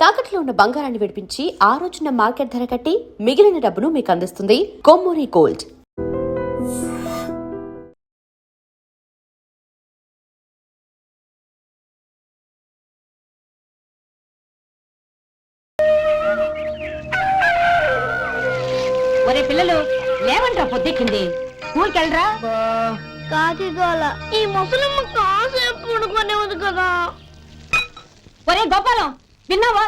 తాకట్లో ఉన్న బంగారాన్ని విడిపించి ఆ రోజున మార్కెట్ ధర కట్టి మిగిలిన డబ్బును మీకు అందిస్తుంది కొమ్మూరి గోల్డ్. ఒరే పిల్లలు లేవంట్రా, పొద్దెక్కింది. స్కూల్కి వెళ్ళరా. కాకిగోల ఈ ముసలమ్మ కాసేపు పడుకునేది కదా. ఒరే గోపాలం, విన్నావా?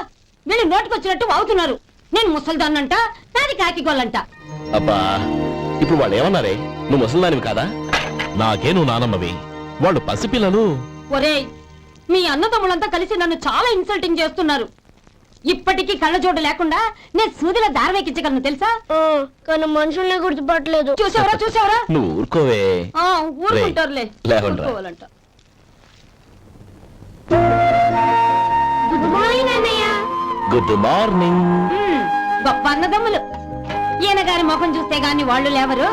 వీళ్ళు నోటికొచ్చినట్టు అవుతున్నారు. నేను ముసలిదాన్నంట, నాది కాకిగోలంట. అబ్బా, ఇప్పుడు వాళ్ళు ఏమన్నారే? నువ్వు ముసలిదానివి కాదా? నాకే నువ్వు నానమ్మవి, వాళ్ళు పసిపిల్లలు. ఒరే, మీ అన్నదమ్ములంతా కలిసి నన్ను చాలా ఇన్సల్టింగ్ చేస్తున్నారు. ఇప్పటికీ కళ్ళజోడు లేకుండా నేను సూదిలో దారవేకించగలను తెలుసా? కానీ మనుషుల్ని గుర్తుపట్టలేదు. చూసావరా? నువ్వు ఊరుకోవే. ఊరుకుంటారులే. లేవండ్రా. గుడ్ మార్నింగ్ అన్నయ్య. Good morning. గొప్ప అన్నదమ్ములు. ఈయన గారి ముఖం చూస్తే గాని వాళ్ళు లేవరు,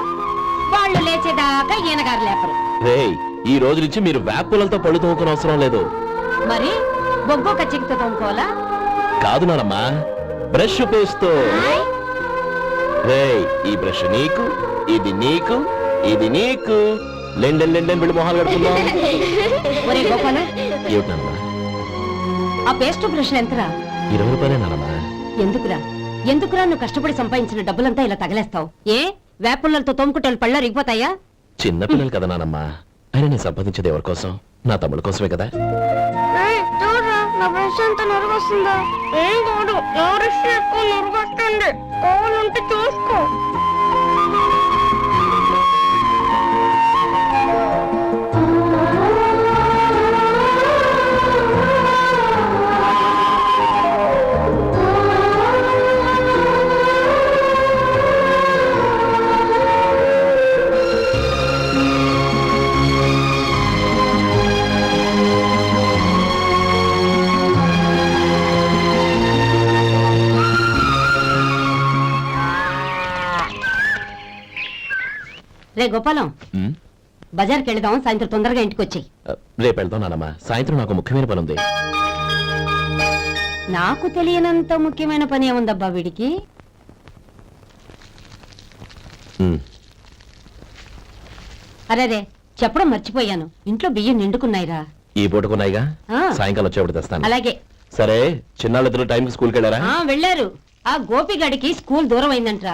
వాళ్ళు లేచేదాకా ఈయన గారు లేపరు. రేయ్, ఈ రోజు నుంచి మీరు వేపులతో పళ్ళు తోముకునే అవసరం లేదు. మరి బొగ్గు కచ్చికితో తోముకోవాలా? కాదు నానమ్మా, బ్రష్ పేస్తో. రేయ్, ఈ బ్రష్ నీకు, ఇది నీకు, ఇది నీకు. లెండెన్ వెళ్ళి మొహాలు కడుకుందాం. ఒరే గోపాలం, ఏమిటమ్మా? ఆ పేస్ట్ బ్రష్ ఎంతరా? 20 రూపాయలే నానమ్మా. ఎందుకురా నువ్వు కష్టపడి సంపాదించిన డబ్బులంతా ఇలా తగలేస్తావు? ఏ వేపుల్లలతో తోముకుంటే పళ్ళ రిగిపోతాయా? చిన్న పిల్లలు కదా నానమ్మా. అయినా నేను సంపాదించేది ఎవరి కోసం? నా తమ్ముడు కోసమే కదా. చూడరా, నా బ్రష్ ఎంత నొరగొస్తుందా? ఏం కాదు, నా బ్రష్ ఎక్కువ నొరగొస్తుంది. కావాలంటే చూసుకో. రే గోపాలం, బజార్కి వెళదాం. సాయంత్రం తొందరగా ఇంటికి వచ్చాయి. రేపు వెళ్దాం నానమ్మా. సాయంత్రం నాకు ముఖ్యమైన పని ఉంది. నాకు తెలియనంత ముఖ్యమైన పని ఏముందబ్బా వీడికి? అరే చెప్పడం మర్చిపోయాను, ఇంట్లో బియ్యం నిండుకున్నాయిరా. ఈ పూటకున్నాయిగా, ఆ. సాయంకాలం వచ్చేప్పుడు తెస్తాను. అలాగే. సరే, చిన్నాళ్ళిద్దరు టైంకి స్కూల్కి వెళ్ళారా? వెళ్ళారు. ఆ గోపిగాడికి స్కూల్ దూరం అయిందంట్రా.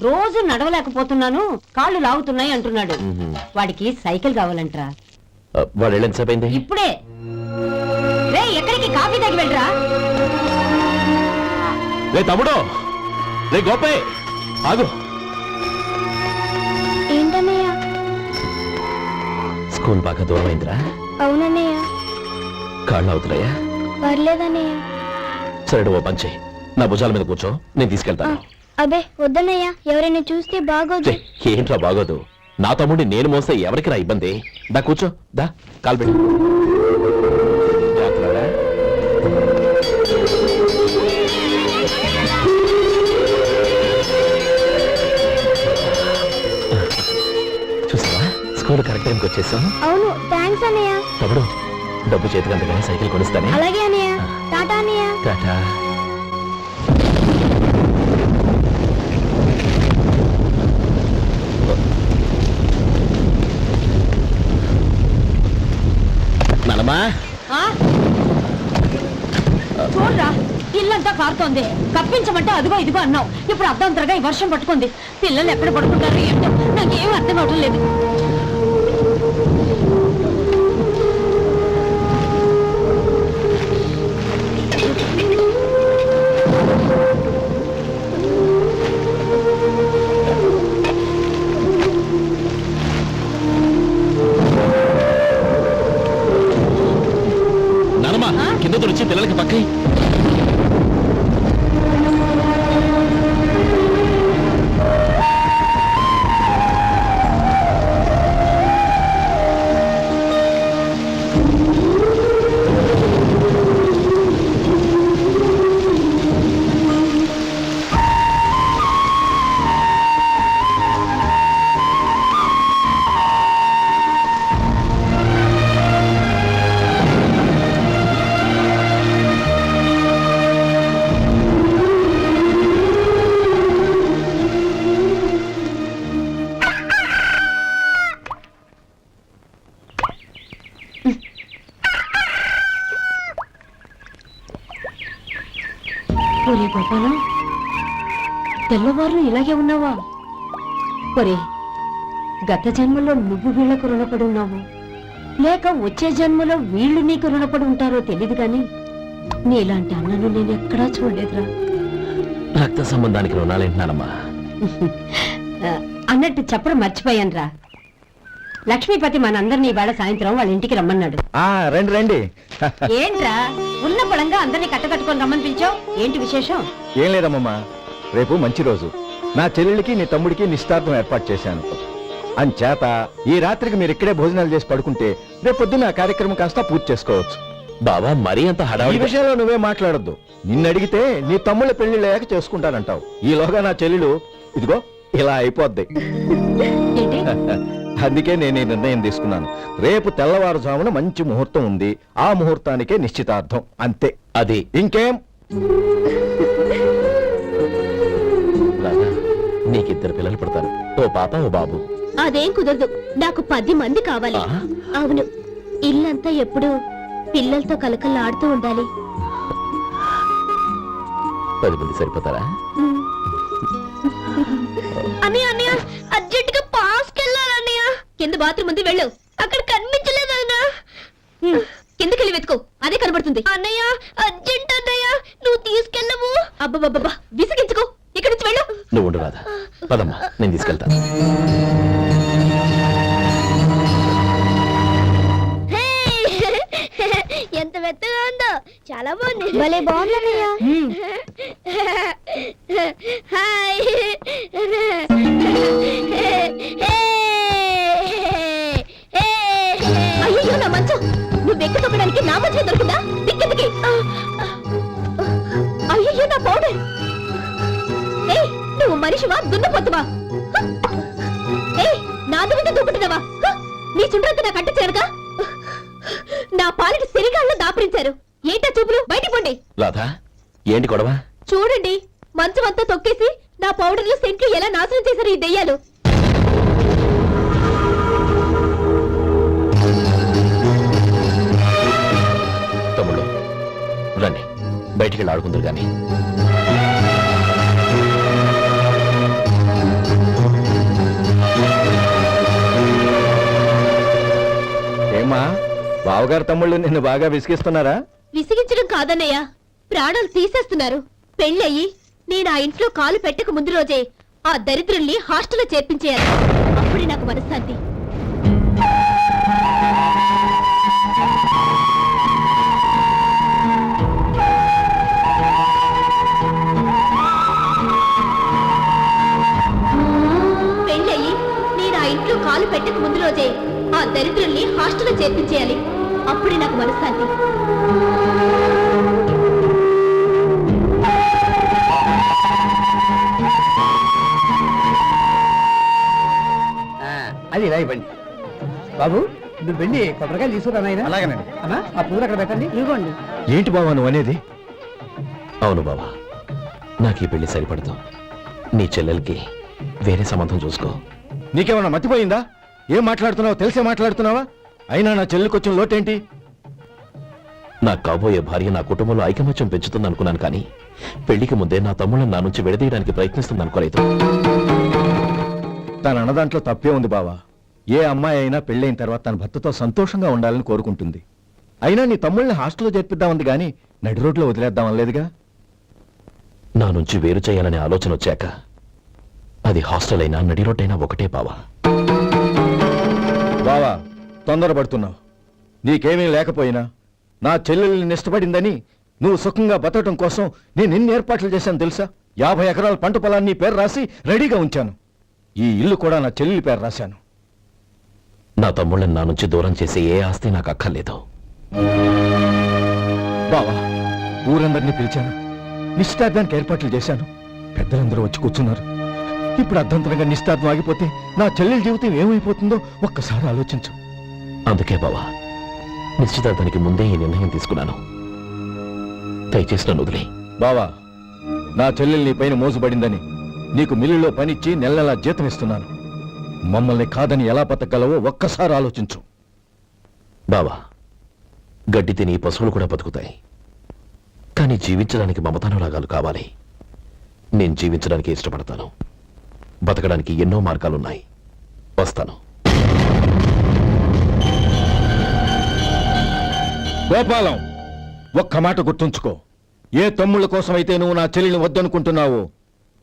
రోజు నడవలేకపోతున్నాను, కాళ్ళు లాగుతున్నాయి అంటున్నాడు. వాడికి సైకిల్ కావాలంట్రా. వాడు వెళ్ళి ఎంతసేపు అయింది? ఇప్పుడే. రే, ఎక్కడికి? కాఫీ తాగి వెళ్ళరా. రే తమ్ముడు, రే గోపే, ఆగు. ఏంటన్నయ్య? స్కూల్ బాగా దూరం అయిందిరా. అవునన్నయ్య. కాళ్ళు అవుతున్నాయా? పర్లేదన్నయ్య. సరే, ఓ పని చెయ్యి, నా భుజాల మీద కూర్చో, నేను తీసుకెళ్తాను. అబే వద్దన్నయ్య, ఎవరైనా చూస్తే బాగోదు. ఏంట్రా బాగోదు? నా తమ్ముడిని నేను మోస్తే ఎవరికి రా ఇబ్బంది? దా కూర్చో, దా కాలు పెట్టు. చూసావా, స్కూల్ కరెక్ట్ టైంకి వచ్చేసాం. అవును, థ్యాంక్స్ అన్నయ్య. తమ్ముడు, డబ్బు చేతికి అంతగానే సైకిల్ కొనిస్తానే. అలాగే అన్నయ్య. టాటా అన్నయ్య. టాటా. నానమ్మా, చూడరా, ఇల్లంతా కారుతోంది. కప్పించమంటే అదిగో ఇదిగో అన్నావు, ఇప్పుడు అర్ధంతరగా ఈ వర్షం పట్టుకుంది. పిల్లలు ఎక్కడ పడుకుంటారు ఏంటో నాకేం అర్థం అవటం లేదు. కింద వచ్చి పిల్లలకి పక్కై. ఒరే గోపాలం, తెల్లవారు ఇలాగే ఉన్నావా? ఒరే, గత జన్మలో నువ్వు వీళ్లకు రుణపడి ఉన్నావు, లేక వచ్చే జన్మలో వీళ్ళు నీకు రుణపడి ఉంటారో తెలీదు గాని నీలాంటి అన్నను నేను ఎక్కడా చూడలేదురా. రక్త సంబంధానికి రుణాలేంటున్నానమ్మా. అన్నట్టు చెప్పడం మర్చిపోయానురా. లక్ష్మీపతి మనందరినీ ఇవాళ సాయంత్రం వాళ్ళ ఇంటికి రమ్మన్నాడు. రండి రండి. ఏంట్రా ఉన్న పడంగా అందరినీ కట్టకట్టుకొని రమ్మని పిలిచావు? ఏంటి విశేషం? ఏం లేదమ్మమ్మా, రేపు మంచి రోజు. నా చెల్లెళ్ళకి నీ తమ్ముడికి నిశ్చితార్థం ఏర్పాటు చేశాను. అంచేత ఈ రాత్రికి మీరు ఇక్కడే భోజనాలు చేసి పడుకుంటే రేపు పొద్దున్న ఆ కార్యక్రమం కాస్త పూర్తి చేసుకోవచ్చు. బావా మరీ అంత ఈ హడావిడి విషయంలో నువ్వే మాట్లాడొద్దు. నిన్ను అడిగితే నీ తమ్ముళ్ళ పెళ్లిళ్ళయ్యాక చేసుకుంటానంటావు. ఈలోగా నా చెల్లెలు ఇదిగో ఇలా అయిపోద్ది. ఏంటి? అందుకే నేను ఈ నిర్ణయం తీసుకున్నాను. రేపు తెల్లవారుజామున మంచి ముహూర్తం ఉంది. ఆ ముహూర్తానికే నిశ్చితార్థం, అంతే. అది ఇంకేం? రాధా, నీకిద్దరు పిల్లలు పుడతారు, ఓ పాప ఓ బాబు. అదేం కుదరదు, నాకు 10 మంది కావాలి. ఆ? అవును, ఇల్లంతా ఎప్పుడు పిల్లలతో కలకల్లాడుతూ ఉండాలి. 10 మంది సరిపోతారా? అన్నయ్య అన్నయ్య, అర్జెంట్ గా పాస్కి వెళ్ళాలన్నయ్య. కింద బాత్రూమ్ ఉంది, వెళ్ళు. అక్కడ కనిపించలేదు అన్నా. కిందకెళ్ళి వెతుకో, అదే కనబడుతుంది. అన్నయ్య అర్జెంట్ అన్నయ్య, నువ్వు తీసుకెళ్ళవు. అబ్బబ్బబ్బా, విసిగించుకో, ఇక్కడి నుంచి వెళ్ళు. నువ్వు ఉండు రాధా, పదమ్మా నేను తీసుకెళ్తాను. ఎంత మెత్తగా ఉందో, చాలా బాగుంది. భలే బాగుందన్నయ్య. హాయ్. అయ్యో నా మంచం, నువ్వు వెక్కి తొక్కడానికి నా మంచం దొరికిందా? దిక్కెందుకి? అయ్యో నా పౌడర్. ఏయ్, నువ్వు మనిషివా దున్నపోతువా? ఏయ్, నాది మీద దూకుంటున్నావా? నీ చుండ్రంతా నా కట్ట చేరగా నా పాలిటి సిరిగాళ్ళు దాపరించారు. ఏంటా చూపులు? బయటికి పోండి. రాధా, ఏంటి గొడవ? చూడండి, మంచం అంతా తొక్కేసి నా పౌడర్లు సెంట్లు ఎలా నాశనం చేశారు ఈ దెయ్యాలు. తమ్ముళ్ళు రండి, బయటికి వెళ్ళి ఆడుకుందరు గాని. ఏమా, బావగారు తమ్ముళ్ళు నిన్ను బాగా విసిగిస్తున్నారా? విసిగించడం కాదన్నయ్య, ప్రాణాలు తీసేస్తున్నారు. పెళ్ళయి నేను ఆ ఇంట్లో కాలు పెట్టక ముందు రోజే ఆ దరిద్రుల్ని హాస్టల్లో చేర్పించేయాలి. అప్పుడే నాకు మనశ్శాంతి. పెళ్ళయి నేను ఆ ఇంట్లో కాలు పెట్టక ముందు రోజే ఆ దరిద్రుల్ని హాస్టల్లో చేర్పించేయాలి. అప్పుడే నాకు మనశ్శాంతి. అది ఇలా ఇవ్వండి బాబు. నువ్వు వెళ్ళి కొబ్బరికాయలు తీసుకురా నాయనా. అలాగేనండి. అమ్మా, ఆ పూలు అక్కడ పెట్టండి. ఇవ్వండి. ఏంటి బావా నువ్వు అనేది? అవును బావా, నాకు ఈ పెళ్లి సరిపడదు. నీ చెల్లెలకి వేరే సంబంధం చూసుకో. నీకేమన్నా మతిపోయిందా? ఏం మాట్లాడుతున్నావో తెలిసే మాట్లాడుతున్నావా? అయినా నా చెల్లికి వచ్చిన లోటేంటి? నా కాబోయే భార్య నా కుటుంబంలో ఐకమత్యం పెంచుతుంది అనుకున్నాను, కానీ పెళ్లికి ముందే నా తమ్ముళ్ళని నా నుంచి విడదీయడానికి ప్రయత్నిస్తుంది అనుకోలేదు. తన అన్నదాంట్లో తప్పే ఉంది బావా. ఏ అమ్మాయి అయినా పెళ్ళైన తర్వాత తన భర్తతో సంతోషంగా ఉండాలని కోరుకుంటుంది. అయినా నీ తమ్ముళ్ళని హాస్టల్లో చేర్పిద్దామంది కానీ నడి రోడ్లో వదిలేద్దామనలేదుగా. నా నుంచి వేరు చేయాలనే ఆలోచన వచ్చాక అది హాస్టల్ అయినా నడి రోడ్డైనా ఒకటే బావా. బావా, తొందరపడుతున్నావు. నీకేమీ లేకపోయినా నా చెల్లెల్ని ఇష్టపడిందని నువ్వు సుఖంగా బతకడం కోసం నేను ఎన్ని ఏర్పాట్లు చేశాను తెలుసా? 50 ఎకరాల పంట పొలాన్ని నీ పేరు రాసి రెడీగా ఉంచాను. ఈ ఇల్లు కూడా నా చెల్లెలి పేరు రాశాను. నా తమ్ముళ్ళని నా నుంచి దూరం చేసే ఏ ఆస్తి నాకు అక్కర్లేదు. బావా, ఊరందరినీ పిలిచాను, నిశ్చితార్థానికి ఏర్పాట్లు చేశాను. పెద్దలందరూ వచ్చి కూర్చున్నారు. ఇప్పుడు అర్ధంతరంగా నిశ్చితార్థం ఆగిపోతే నా చెల్లెలి జీవితం ఏమైపోతుందో ఒక్కసారి ఆలోచించు. అందుకే బావా, నిశ్చితార్థానికి ముందే ఈ నిర్ణయం తీసుకున్నాను. దయచేసి నన్ను వదిలే. బావా, నా చెల్లెలు నీ పైన మోసపడిందని నీకు మిల్లులో పనిచ్చి నెల నెలా జీతం ఇస్తున్నాను. మమ్మల్ని కాదని ఎలా బతకగలవో ఒక్కసారి ఆలోచించు. బావా, గడ్డి తిని పశువులు కూడా బతుకుతాయి. కానీ జీవించడానికి మమతానురాగాలు కావాలి. నేను జీవించడానికి ఇష్టపడతాను. బతకడానికి ఎన్నో మార్గాలున్నాయి. వస్తాను. గోపాలం, ఒక్క మాట గుర్తుంచుకో. ఏ తమ్ముళ్ళ కోసమైతే నువ్వు నా చెల్లిని వద్దనుకుంటున్నావో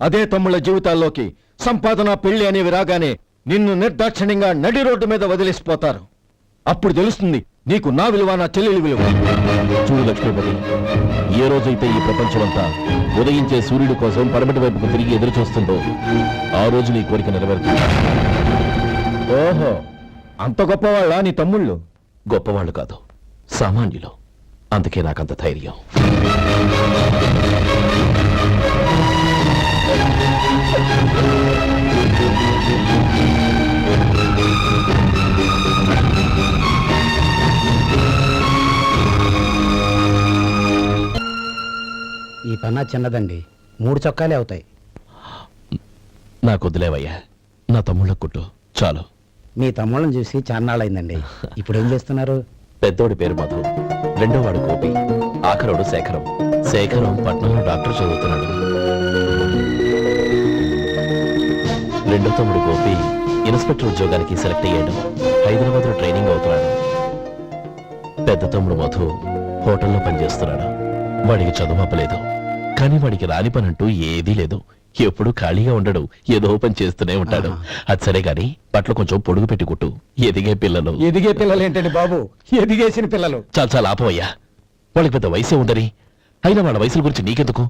అదే తమ్ముళ్ళ జీవితాల్లోకి సంపాదన, పెళ్లి అనేవి రాగానే నిన్ను నిర్దాక్షిణ్యంగా నడి రోడ్డు మీద వదిలేసిపోతారు. అప్పుడు తెలుస్తుంది నీకు నా విలువ, నా చెల్లెలి విలువ. చూడు లక్ష్మీపతి, ఏ రోజైతే ఈ ప్రపంచమంతా ఉదయించే సూర్యుడి కోసం పడమటి వైపుకు తిరిగి ఎదురు చూస్తుందో ఆ రోజు నీ కోరిక నెరవేరుతుంది. ఓహో, అంత గొప్పవాళ్ళ నీ తమ్ముళ్ళు? గొప్పవాళ్ళు కాదు, సామాన్యులు. అందుకే నాకంత ధైర్యం. ఈ పన్నా చిన్నదండి, 3 చొక్కాలే అవుతాయి. నాకు వదిలేవయ్యా, నా తమ్ముళ్ళ కుట్టు చాలు. మీ తమ్ముళ్ళని చూసి చాన్నాళ్ళైందండి. ఇప్పుడు ఏం చేస్తున్నారు? పెద్దోడి పేరు మధు, రెండోవాడు గోపి, ఆఖరోడు శేఖరం. శేఖరం పట్నంలో డాక్టర్ చదువుతున్నాడు. రెండో తమ్ముడు గోపి ఇన్స్పెక్టర్ ఉద్యోగానికి సెలెక్ట్ అయ్యాడు. హైదరాబాద్ లో ట్రైనింగ్ అవుతున్నాడు. పెద్ద తమ్ముడు మధు హోటల్లో పనిచేస్తున్నాడు. వాడికి చదువు అప్పలేదు, కానీ వాడికి రాని పని అంటూ ఏదీ లేదు. ఎప్పుడు ఖాళీగా ఉండడు, ఏదో పని చేస్తూనే ఉంటాడు. అది సరే గాని బట్టలు కొంచెం పొడుగు పెట్టి కుట్టు. ఎదిగే పిల్లలు. ఎదిగే పిల్లలు ఏంటండి బాబు, ఎదిగేసిన పిల్లలు. చాలా చాలా ఆపవయ్యా, వాళ్ళకి పెద్ద వయసే ఉందని. అయినా వాళ్ళ వయసుల గురించి నీకెందుకు?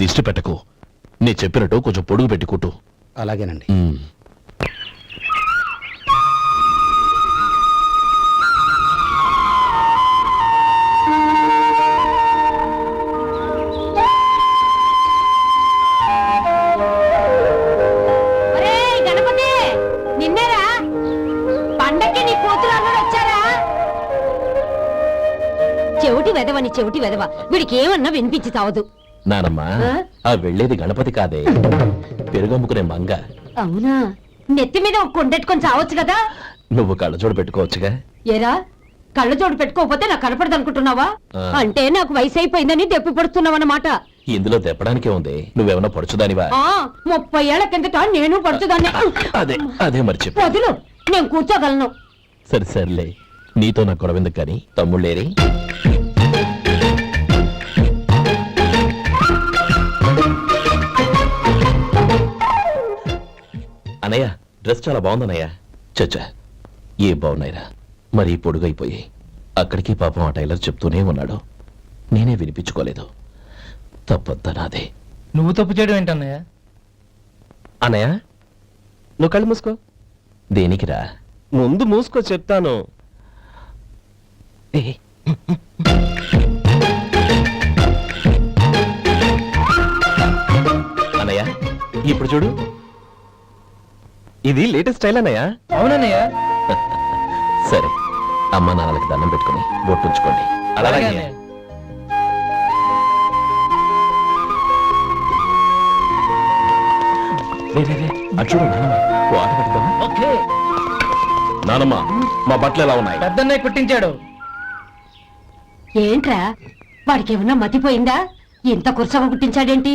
దిష్టి పెట్టకు. నేను చెప్పినట్టు కొంచెం పొడుగు పెట్టి కుట్టు. అలాగేనండి. ఒరేయ్ గణపతి, నిన్నేరా? పండక్కి నీ కూతురు అల్లుడు వచ్చారా? చెవిటి వెదవని చెవిటి వెదవ, వీడికి ఏమన్నా వినిపించి తావదు. నానమ్మా, ఆ వెళ్ళేది గణపతి కాదే, పెరుగమ్ముకునే మంగ. అవునా? నెత్తి మీద ఒక కొండెట్టుకొని చావచ్చు కదా. నువ్వు కళ్ళజోడు పెట్టుకోవచ్చుగా. ఏరా, కళ్ళజోడు పెట్టుకోకపోతే నాకు కనపడదు అనుకుంటున్నావా? ఆ. అంటే నాకు వయసు అయిపోయిందని దెప్పి పడుతున్నావన్నమాట. ఇందులో దెప్పడానికే ఉంది. నువ్వేమన్నా పడుచుదానివా? 30 ఏళ్ల కిందట నేను పడుతుందాన్ని. అదే అదే మరి చెప్పు. వదులు, నేను కూర్చోగలను. సరే సర్లే, నీతో నాకు గొడవెందుకు కానీ. తమ్ముళ్ళేరి? అనయ్య, డ్రెస్ చాలా బాగుందన్నయ్య. చచ్చా, ఏ బాగున్నాయిరా, మరీ పొడుగైపోయాయి. అక్కడికి పాపం ఆ టైలర్ చెప్తూనే ఉన్నాడు, నేనే వినిపించుకోలేదు. తప్పంతా నాదే. నువ్వు తప్పు చేయడం ఏంటన్నయ్య? అన్నయ్య, నువ్వు కళ్ళు మూసుకో. దేనికిరా? ముందు మూసుకో చెప్తాను. అన్నయ్య, ఇప్పుడు చూడు, ఇది లేటెస్ట్ స్టైల్ అన్నయ్య. అవునన్నయ్య. సరే, అమ్మా నాన్నలకి దండం పెట్టుకుని బొట్టుంచుకోండి. అలాగే అలాగే అన్నయ్య. అటు చూడు నానమ్మ, ఓ ఆట పెడతావా? ఓకే. నానమ్మ, మా బట్టలు ఎలా ఉన్నాయి? పెద్దన్నయ్య కుట్టించాడు. ఏంట్రా, వాడికి ఏమన్నా మతిపోయిందా? ఇంత కుర్చగా కుట్టించాడేంటి?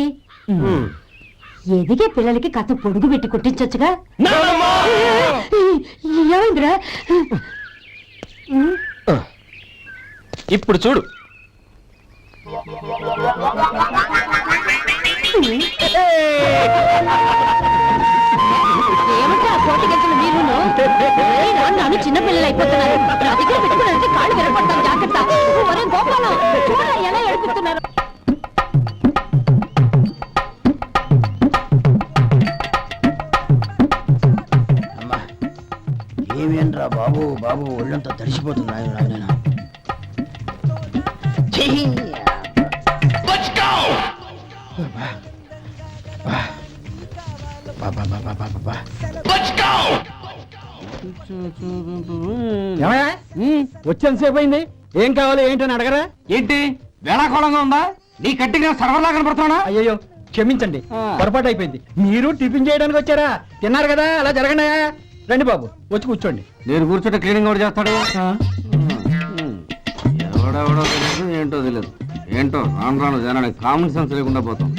ఎదిగే పిల్లలకి కథ పొడుగు పెట్టి కుట్టించొచ్చుగా. ఏమైందిరా? ఇప్పుడు చూడు. ఏమంటే ఆ కోటి గంటలు మీరును నన్ను చిన్న పిల్లలు అయిపోతున్నారు. నా దగ్గర పెట్టుకున్నారంటే కాళ్ళు వినపడతాను, జాగ్రత్త. ఒరే గోపాలం, చూడరా ఎలా ఏడిపిస్తున్నారు. అమ్మా, ఏమేంట్రా బాబు, బాబు ఒళ్ళంతా తడిసిపోతుంది. నాయన వచ్చేంతసేపు అయింది. ఏం కావాలి ఏంటని అడగరా? ఏంటి వేళాకోళంగా ఉందా? నీ కట్టిగా సర్వర్లా కనపడుతున్నా? అయ్యో క్షమించండి, పొరపాటు అయిపోయింది. మీరు టిఫిన్ చేయడానికి వచ్చారా? తిన్నారు కదా, అలా జరగండి. రండి బాబు, వచ్చి కూర్చోండి. నేను కూర్చుంటే క్లీనింగ్ కూడా చేస్తాడు. ఎవడెవడో తెలియదు, ఏంటో తెలియదు. ఏంటో రాను రాను జనానికి కామన్ సెన్స్ లేకుండా పోతాం.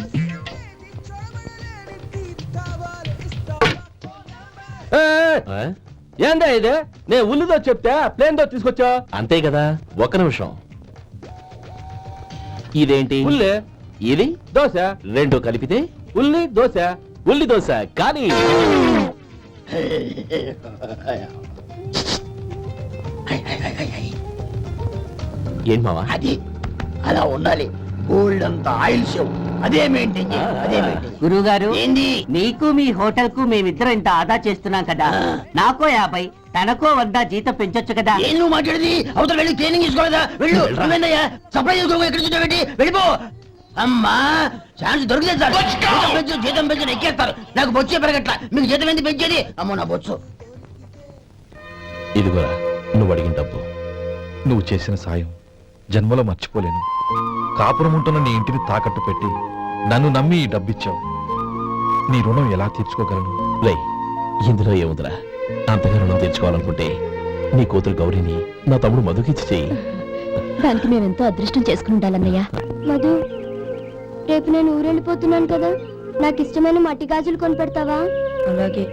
ఆ? ఏందా ఇది? నేను ఉల్లిదో చెప్తే ప్లేన్ దో తీసుకొచ్చా. అంతే కదా, ఒక్క నిమిషం. ఇదేంటి? ఉల్లి ఇది దోశ, రెండు కలిపితే ఉల్లి దోశ. ఉల్లి దోశ. కానీ ఏం మావా? అది అలా ఉండాలి. గోల్డ్ అంత ఆయిల్ షో అదే మెయింటైన్ చేయాలి. అదే మెయింటైన్. గురువు గారు, ఏంది? నీకు మీ హోటల్ కు మేమిద్దరం ఇంత ఆదా చేస్తున్నాం కదా, నాకో 50 తనకో 100 జీతం పెంచొచ్చు కదా. ఏం నువ్వు మాట్లాడేది? అవతల వెళ్ళి ట్రైనింగ్ తీసుకోలేదా? వెళ్ళు. నువ్వేందయ్యా సప్లై చేసుకో, ఎక్కడ చూసావు? వెళ్ళిపో. అమ్మా ఛాన్స్ దొరికితే సార్ జీతం పెంచు ఎక్కేస్తారు. నాకు బొచ్చే పెరగట్ల, మీకు జీతం ఎందుకు పెంచేది? అమ్మో నా బొచ్చు. ఇదిగోరా నువ్వు అడిగిన డబ్బు. నువ్వు చేసిన సాయం జన్మలో మర్చిపోలేను. కాపురం ఉంటున్న నీ ఇంటిని తాకట్టు పెట్టి నన్ను నమ్మి ఈ డబ్బిచ్చావు. నీ రుణం ఎలా తీర్చుకోగలను? లే, ఇందులో ఏముందిరా? అంతగా రుణం తెచ్చుకోవాలనుకుంటే నీ కూతురు గౌరీని నా తమ్ముడు మధుకిచ్చి చెయ్యి. దానికి మేమెంతో అదృష్టం చేసుకుని ఉండాలన్నయ్య. మధు, రేపు నేను ఊరెళ్ళిపోతున్నాను కదా, నాకు ఇష్టమైన మట్టి గాజులు కొనిపెడతావా? అలాగే